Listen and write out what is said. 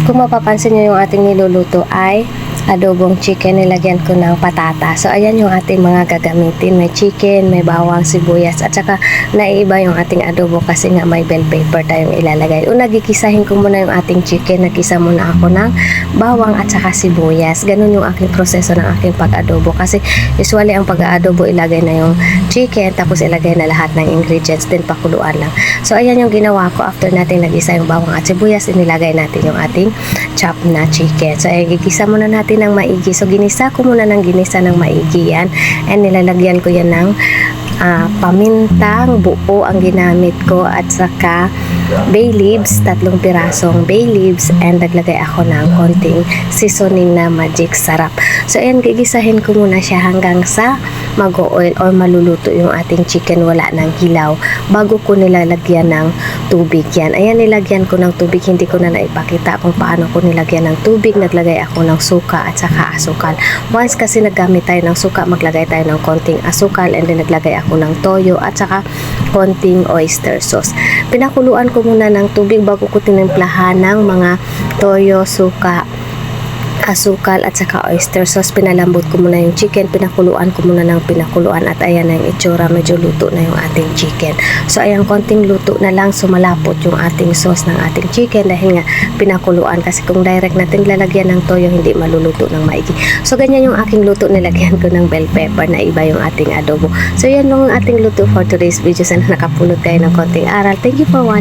Kung mapapansin nyo yung ating niluluto ay adobong chicken, nilagyan ko ng patata. So ayan yung ating mga gagamitin, may chicken, may bawang, sibuyas, at saka naiiba yung ating adobo kasi nga may bell pepper tayong ilalagay. Una, gigisahin ko muna yung ating chicken, nagisa muna ako ng bawang at saka sibuyas. Ganun yung aking proseso ng aking pag-adobo kasi usually ang pag-adobo ilagay na yung chicken tapos ilagay na lahat ng ingredients din pakuluan lang. So ayan yung ginawa ko after natin nagisa yung bawang at sibuyas, inilagay natin yung ating chop na chicken. So ayan, gigisa muna natin ng maigi. So ginisa ko muna ng ginisa ng maigi yan, and nilalagyan ko yan ng pamintang buo ang ginamit ko at saka bay leaves, 3 pirasong bay leaves, and naglagay ako ng konting seasoning na magic sarap. So ayan, gigisahin ko muna siya hanggang sa mag-oil or maluluto yung ating chicken, wala ng hilaw, bago ko nilalagyan ng tubig yan. Ayan, nilagyan ko ng tubig, hindi ko na naipakita kung paano ko nilagyan ng tubig. Naglagay ako ng suka at saka asukal. Once kasi naggamit tayo ng suka, maglagay tayo ng konting asukal, and then naglagay ako ng toyo at saka konting oyster sauce. Pinakuluan ko muna ng tubig bago ko tinimplahan ng mga toyo, suka, asukal at saka oyster sauce. Pinalambot ko muna yung chicken, pinakuluan ko muna ng pinakuluan, at ayan na yung itsura, medyo luto na yung ating chicken. So ayan, konting luto na lang, sumalapot yung ating sauce ng ating chicken dahil nga pinakuluan, kasi kung direct natin lalagyan ng toyo, hindi maluluto ng maigi. So ganyan yung aking luto, nilagyan ko ng bell pepper na iba yung ating adobo. So yan yung ating luto for today's video. Sana nakapulot kayo ng konting aral. Thank you for watching.